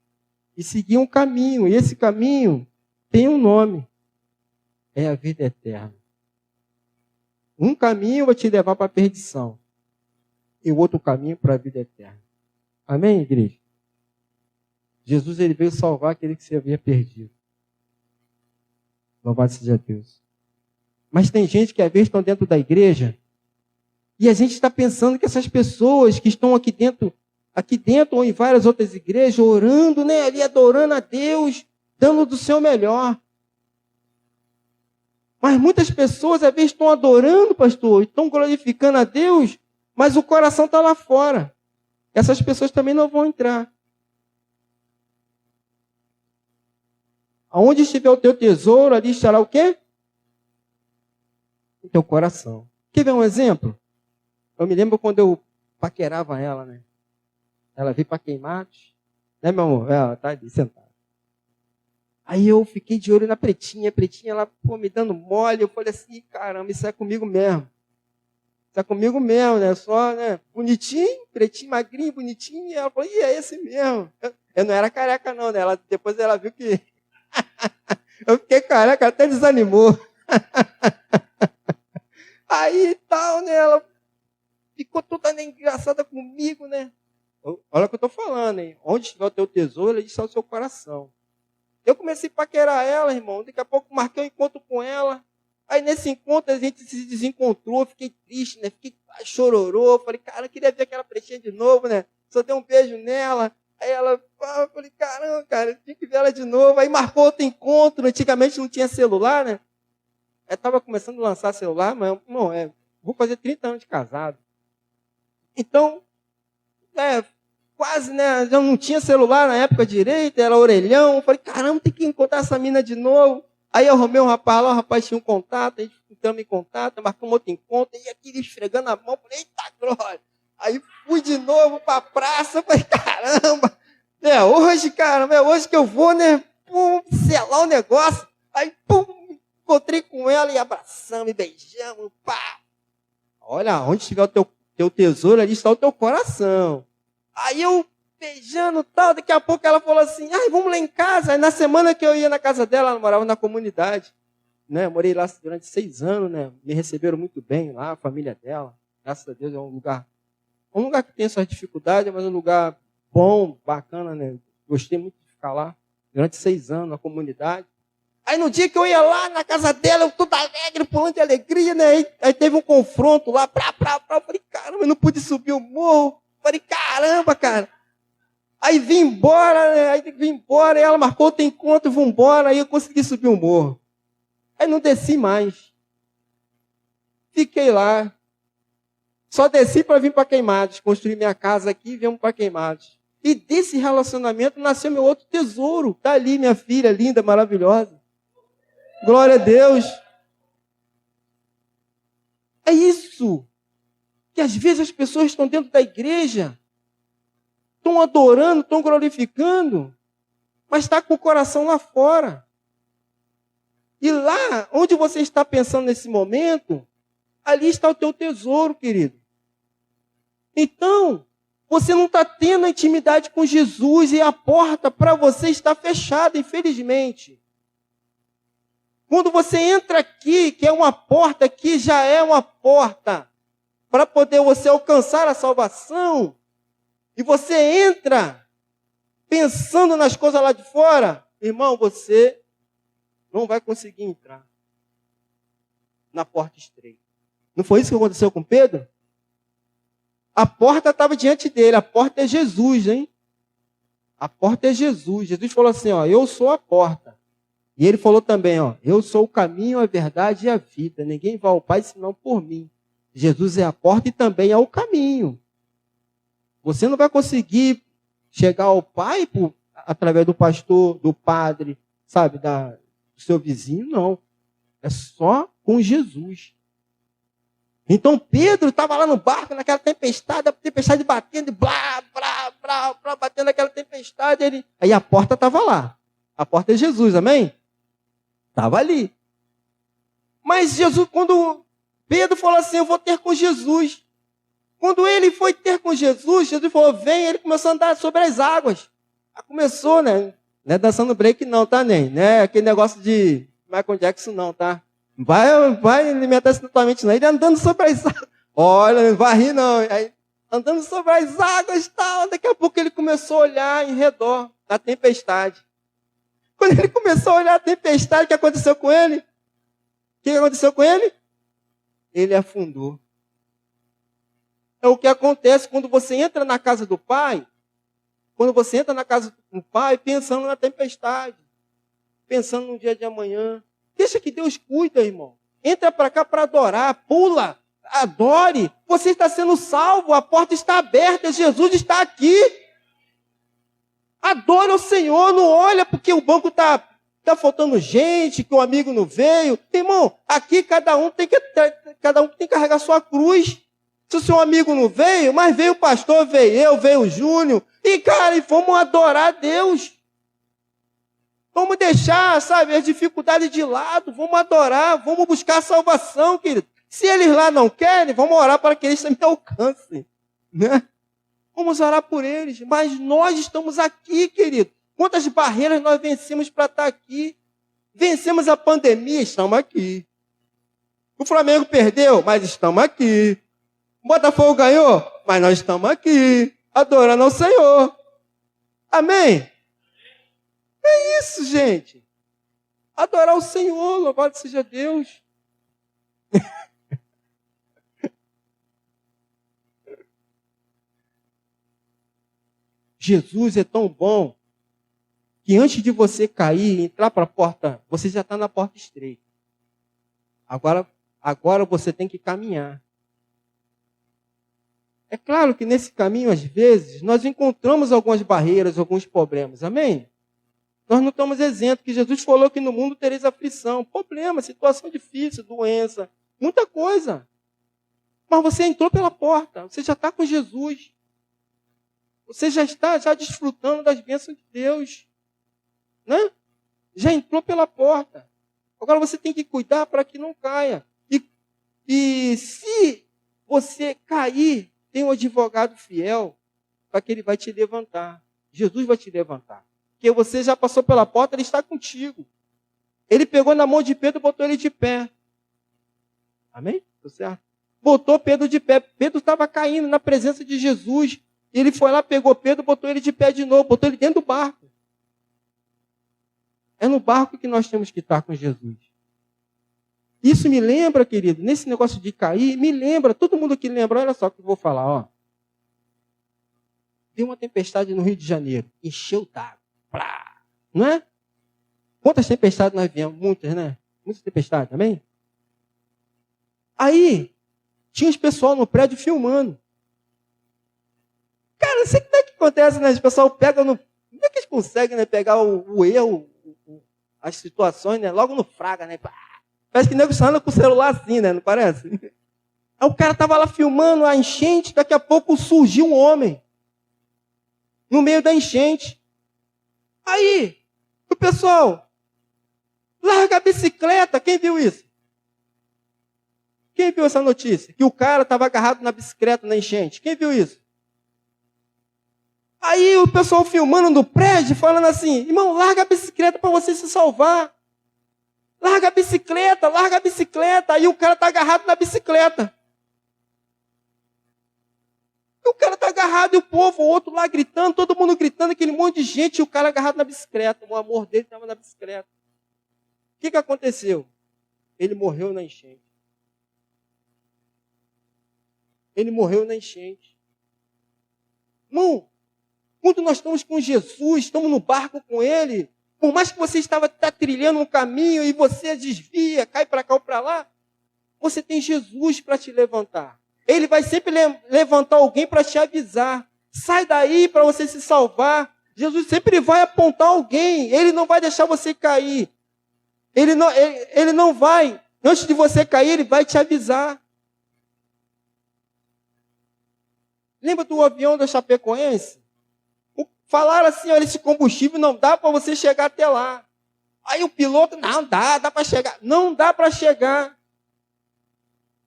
E seguir um caminho. E esse caminho tem um nome. É a vida eterna. Um caminho vai te levar para a perdição. E o outro caminho para a vida eterna. Amém, igreja? Jesus ele veio salvar aquele que se havia perdido. Louvado seja Deus. Mas tem gente que às vezes estão dentro da igreja e a gente está pensando que essas pessoas que estão aqui dentro ou em várias outras igrejas, orando, né, ali adorando a Deus, dando do seu melhor. Mas muitas pessoas às vezes estão adorando, pastor, estão glorificando a Deus, mas o coração está lá fora. Essas pessoas também não vão entrar. Aonde estiver o teu tesouro, ali estará o quê? O teu coração. Quer ver um exemplo? Eu me lembro quando eu paquerava ela, né? Ela veio para Queimados. Né, meu amor? Ela tá ali sentada. Aí eu fiquei de olho na Pretinha. A Pretinha, ela, pô, me dando mole. Eu falei assim, caramba, isso é comigo mesmo. Isso é comigo mesmo, né? Só, né? Bonitinho, pretinho, magrinho, bonitinho. E ela falou, é esse mesmo. Eu não era careca não, né? Depois ela viu que... Eu fiquei careca, até desanimou. Aí tal, né? Ela ficou toda engraçada comigo, né? Olha o que eu estou falando, hein? Onde estiver o teu tesouro, ele está o seu coração. Eu comecei a paquerar ela, irmão. Daqui a pouco marquei um encontro com ela. Aí nesse encontro a gente se desencontrou. Fiquei triste, né? Fiquei chororô. Falei, cara, eu queria ver aquela Pretinha de novo, né? Só dei um beijo nela. Aí ela, eu falei, caramba, cara, eu tinha que ver ela de novo. Aí marcou outro encontro. Antigamente não tinha celular, né? Eu estava começando a lançar celular, mas, não, vou fazer 30 anos de casado. Então, quase, né? Já não tinha celular na época direito, era orelhão. Eu falei, caramba, tem que encontrar essa mina de novo. Aí eu arrumei um rapaz lá, o rapaz tinha um contato, a gente entramos em contato, marcamos outro encontro, e aquele esfregando a mão, falei, eita glória. Aí fui de novo para a praça, falei, caramba, hoje, cara, hoje que eu vou, né, selar o negócio. Aí, encontrei com ela e abraçamos, e beijamos, pá. Olha, onde estiver o teu tesouro, ali está o teu coração. Aí eu beijando e tal, daqui a pouco ela falou assim, vamos lá em casa. Aí na semana que eu ia na casa dela, ela morava na comunidade, né? Eu morei lá durante 6 anos, né? Me receberam muito bem lá, a família dela. Graças a Deus é um lugar que tem suas dificuldades, mas um lugar bom, bacana, né? Gostei muito de ficar lá durante 6 anos na comunidade. Aí no dia que eu ia lá na casa dela, eu tudo alegre, pulando de alegria, né? Aí teve um confronto lá, eu falei, caramba, eu não pude subir o morro. Falei, caramba, cara. Aí vim embora, né? E ela marcou outro encontro, vim embora, aí eu consegui subir o morro. Aí não desci mais. Fiquei lá. Só desci para vir para Queimados, construir minha casa aqui e viemos para Queimados. E desse relacionamento nasceu meu outro tesouro. Está ali, minha filha linda, maravilhosa. Glória a Deus. É isso. Que às vezes as pessoas estão dentro da igreja, estão adorando, estão glorificando, mas está com o coração lá fora. E lá, onde você está pensando nesse momento, ali está o teu tesouro, querido. Então, você não está tendo a intimidade com Jesus e a porta para você está fechada, infelizmente. Quando você entra aqui, que é uma porta, que já é uma porta, para poder você alcançar a salvação, e você entra pensando nas coisas lá de fora, irmão, você não vai conseguir entrar na porta estreita. Não foi isso que aconteceu com Pedro? A porta estava diante dele, a porta é Jesus, hein? A porta é Jesus. Jesus falou assim, eu sou a porta. E ele falou também, eu sou o caminho, a verdade e a vida. Ninguém vai ao Pai senão por mim. Jesus é a porta e também é o caminho. Você não vai conseguir chegar ao Pai através do pastor, do padre, sabe, do seu vizinho, não. É só com Jesus. Então Pedro estava lá no barco, naquela tempestade, a tempestade batendo, e blá, batendo aquela tempestade. Aí a porta estava lá. A porta é Jesus, amém? Estava ali. Mas Jesus, quando Pedro falou assim, eu vou ter com Jesus. Quando ele foi ter com Jesus, Jesus falou, vem, ele começou a andar sobre as águas. Aí começou, né? Não é dançando break não, tá, nem? Não é aquele negócio de Michael Jackson não, tá? Vai alimentar isso na tua mente, não. Ele andando sobre as águas. Olha, não vai rir, não. Aí, andando sobre as águas e tal. Daqui a pouco ele começou a olhar em redor da tempestade. Quando ele começou a olhar a tempestade, o que aconteceu com ele? O que aconteceu com ele? Ele afundou. É o que acontece quando você entra na casa do Pai. Quando você entra na casa do Pai pensando na tempestade. Pensando no dia de amanhã. Deixa que Deus cuida, irmão. Entra para cá para adorar, pula, adore. Você está sendo salvo, a porta está aberta, Jesus está aqui. Adore o Senhor, não olha porque o banco está faltando gente, que o amigo não veio. Irmão, aqui cada um tem que carregar sua cruz. Se o seu amigo não veio, mas veio o pastor, veio eu, veio o Júnior. E, cara, vamos adorar a Deus. Vamos deixar, sabe, as dificuldades de lado, vamos adorar, vamos buscar a salvação, querido. Se eles lá não querem, vamos orar para que eles também alcancem, né? Vamos orar por eles, mas nós estamos aqui, querido. Quantas barreiras nós vencemos para estar aqui? Vencemos a pandemia, estamos aqui. O Flamengo perdeu, mas estamos aqui. O Botafogo ganhou, mas nós estamos aqui, adorando ao Senhor. Amém? É isso, gente. Adorar o Senhor, louvado seja Deus. Jesus é tão bom que antes de você cair e entrar para a porta, você já está na porta estreita. Agora você tem que caminhar. É claro que nesse caminho, às vezes, nós encontramos algumas barreiras, alguns problemas. Amém? Nós não estamos isentos, que Jesus falou que no mundo tereis aflição, problema, situação difícil, doença, muita coisa. Mas você entrou pela porta, você já está com Jesus. Você já está desfrutando das bênçãos de Deus. Né? Já entrou pela porta. Agora você tem que cuidar para que não caia. E se você cair, tem um advogado fiel para que ele vai te levantar. Jesus vai te levantar. Porque você já passou pela porta, ele está contigo. Ele pegou na mão de Pedro e botou ele de pé. Amém? Tá certo? Botou Pedro de pé. Pedro estava caindo na presença de Jesus. E ele foi lá, pegou Pedro, botou ele de pé de novo, botou ele dentro do barco. É no barco que nós temos que estar com Jesus. Isso me lembra, querido, nesse negócio de cair, me lembra, todo mundo que lembra, olha só o que eu vou falar, ó. Deu uma tempestade no Rio de Janeiro, encheu d'água, não é? Quantas tempestades nós viemos? Muitas, né? Muitas tempestades, também. Aí, tinha os pessoal no prédio filmando. Cara, não sei como é que acontece, né? Os pessoal pegam no... Como é que eles conseguem, né, pegar o erro, as situações, né? Logo no fraga, né? Parece que o nego só anda com o celular assim, né? Não parece? Aí o cara estava lá filmando a enchente, daqui a pouco surgiu um homem. No meio da enchente. Aí, o pessoal, larga a bicicleta. Quem viu isso? Quem viu essa notícia? Que o cara estava agarrado na bicicleta na enchente. Quem viu isso? Aí o pessoal filmando no prédio, falando assim, irmão, larga a bicicleta para você se salvar. Larga a bicicleta, larga a bicicleta. Aí o cara está agarrado na bicicleta. E o cara está agarrado e o povo, o outro lá gritando, todo mundo gritando, aquele monte de gente, e o cara agarrado na bicicleta. O amor dele estava na bicicleta. O que aconteceu? Ele morreu na enchente. Ele morreu na enchente. Irmão, quando nós estamos com Jesus, estamos no barco com Ele, por mais que você está trilhando um caminho e você desvia, cai para cá ou para lá, você tem Jesus para te levantar. Ele vai sempre levantar alguém para te avisar. Sai daí para você se salvar. Jesus sempre vai apontar alguém. Ele não vai deixar você cair. Ele não vai. Antes de você cair, ele vai te avisar. Lembra do avião da Chapecoense? Falaram assim, olha, esse combustível não dá para você chegar até lá. Aí o piloto, não, dá para chegar. Não dá para chegar.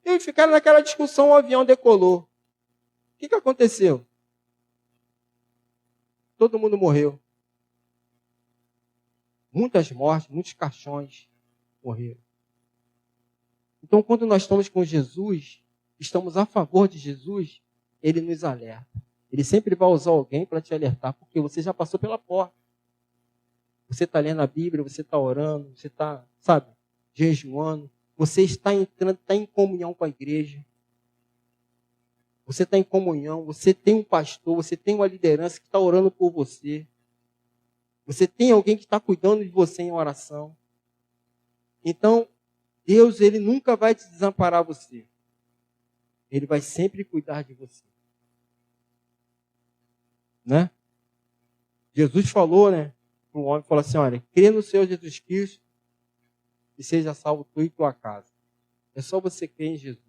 E ficaram naquela discussão, o avião decolou. O que aconteceu? Todo mundo morreu. Muitas mortes, muitos caixões morreram. Então, quando nós estamos com Jesus, estamos a favor de Jesus, ele nos alerta. Ele sempre vai usar alguém para te alertar, porque você já passou pela porta. Você está lendo a Bíblia, você está orando, você está, jejuando. Você está entrando, está em comunhão com a igreja. Você está em comunhão, você tem um pastor, você tem uma liderança que está orando por você. Você tem alguém que está cuidando de você em oração. Então, Deus, ele nunca vai te desamparar você. Ele vai sempre cuidar de você. Né? Jesus falou, né? O homem falou assim, olha, crê no Senhor Jesus Cristo e seja salvo tu e tua casa. É só você crer em Jesus.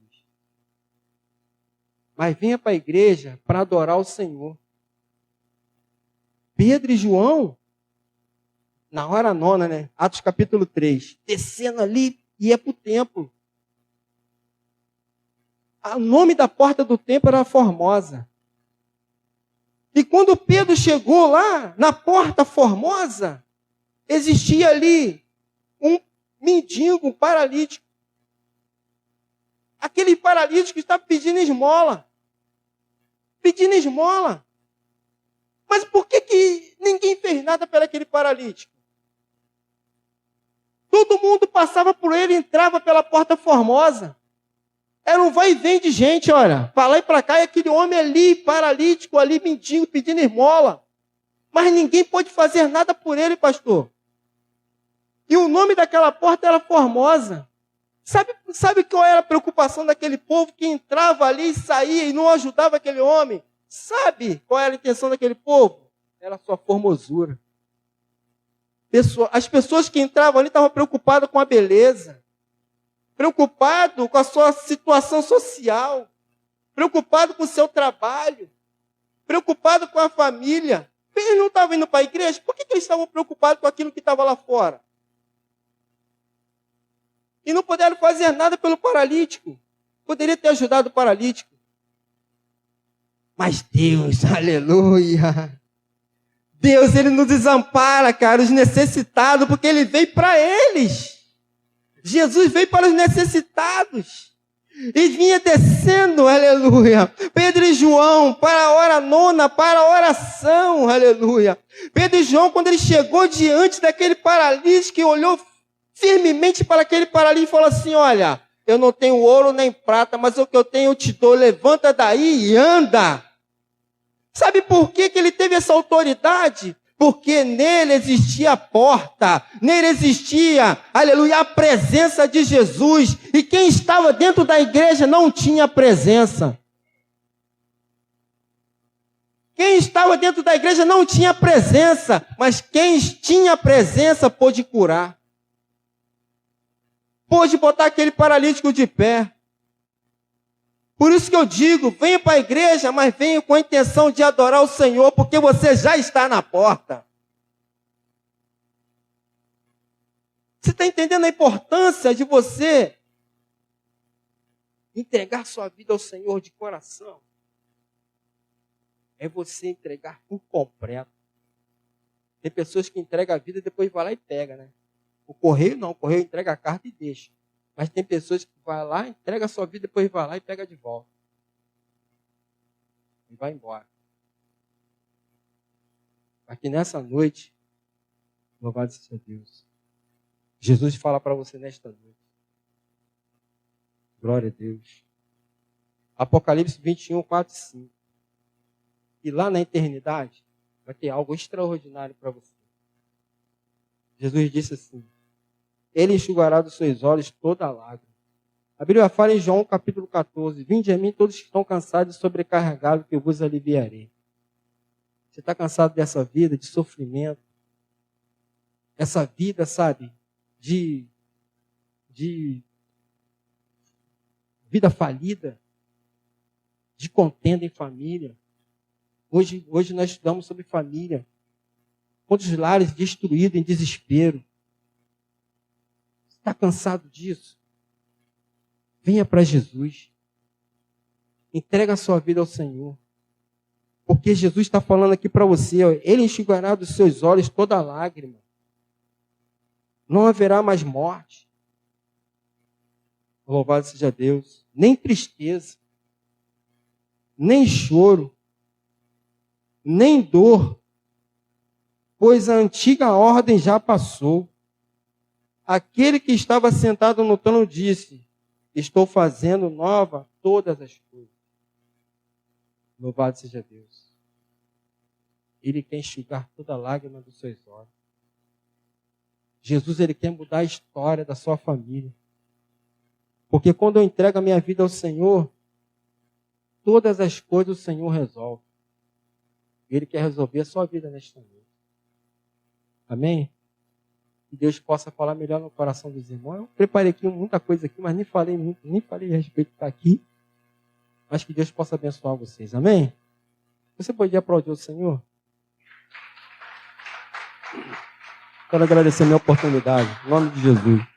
Mas venha para a igreja para adorar o Senhor. Pedro e João, na hora nona, né? Atos capítulo 3, descendo ali e ia para o templo. O nome da porta do templo era Formosa. E quando Pedro chegou lá, na porta Formosa, existia ali um mendigo, um paralítico. Aquele paralítico está pedindo esmola. Pedindo esmola. Mas por que ninguém fez nada para aquele paralítico? Todo mundo passava por ele e entrava pela porta Formosa. Era um vai e vem de gente, olha. Para lá e para cá, e aquele homem ali, paralítico, ali, mendigo, pedindo esmola. Mas ninguém pôde fazer nada por ele, pastor. E o nome daquela porta era Formosa. Sabe qual era a preocupação daquele povo que entrava ali e saía e não ajudava aquele homem? Sabe qual era a intenção daquele povo? Era a sua formosura. As pessoas que entravam ali estavam preocupadas com a beleza, preocupadas com a sua situação social, preocupadas com o seu trabalho, preocupados com a família. Eles não estavam indo para a igreja, por que eles estavam preocupados com aquilo que estava lá fora? E não puderam fazer nada pelo paralítico. Poderia ter ajudado o paralítico. Mas Deus, aleluia. Deus, Ele nos desampara, cara, os necessitados, porque Ele veio para eles. Jesus veio para os necessitados. E vinha descendo, aleluia. Pedro e João, para a hora nona, para a oração, aleluia. Pedro e João, quando ele chegou diante daquele paralítico, olhou firmemente para aquele paralítico e falou assim: olha, eu não tenho ouro nem prata, mas o que eu tenho eu te dou, levanta daí e anda. Sabe por que ele teve essa autoridade? Porque nele existia a porta, nele existia, aleluia, a presença de Jesus. E quem estava dentro da igreja não tinha presença. Quem estava dentro da igreja não tinha presença, mas quem tinha presença pôde curar. Pôde botar aquele paralítico de pé. Por isso que eu digo, venha para a igreja, mas venha com a intenção de adorar o Senhor, porque você já está na porta. Você está entendendo a importância de você entregar sua vida ao Senhor de coração? É você entregar por completo. Tem pessoas que entregam a vida e depois vai lá e pega, né? O correio não, o correio entrega a carta e deixa. Mas tem pessoas que vai lá, entrega a sua vida, depois vai lá e pega de volta. E vai embora. Aqui nessa noite, louvado seja Deus, Jesus fala para você nesta noite. Glória a Deus. Apocalipse 21, 4 e 5. E lá na eternidade, vai ter algo extraordinário para você. Jesus disse assim: Ele enxugará dos seus olhos toda a lágrima. A Bíblia fala em João capítulo 14: Vinde a mim todos que estão cansados e sobrecarregados, que eu vos aliviarei. Você está cansado dessa vida de sofrimento? Essa vida, sabe, de vida falida, de contenda em família. Hoje nós estudamos sobre família. Quantos lares destruídos em desespero. Está cansado disso? Venha para Jesus. Entrega a sua vida ao Senhor. Porque Jesus está falando aqui para você, ó, Ele enxugará dos seus olhos toda lágrima. Não haverá mais morte. Louvado seja Deus. Nem tristeza. Nem choro. Nem dor. Pois a antiga ordem já passou. Aquele que estava sentado no trono disse: Estou fazendo nova todas as coisas. Louvado seja Deus. Ele quer enxugar toda a lágrima dos seus olhos. Jesus, Ele quer mudar a história da sua família. Porque quando eu entrego a minha vida ao Senhor, todas as coisas o Senhor resolve. Ele quer resolver a sua vida nesta noite. Amém? Que Deus possa falar melhor no coração dos irmãos. Eu preparei aqui muita coisa aqui, mas nem falei muito, nem falei a respeito de estar aqui. Mas que Deus possa abençoar vocês. Amém? Você pode aplaudir o Senhor? Quero agradecer a minha oportunidade. Em nome de Jesus.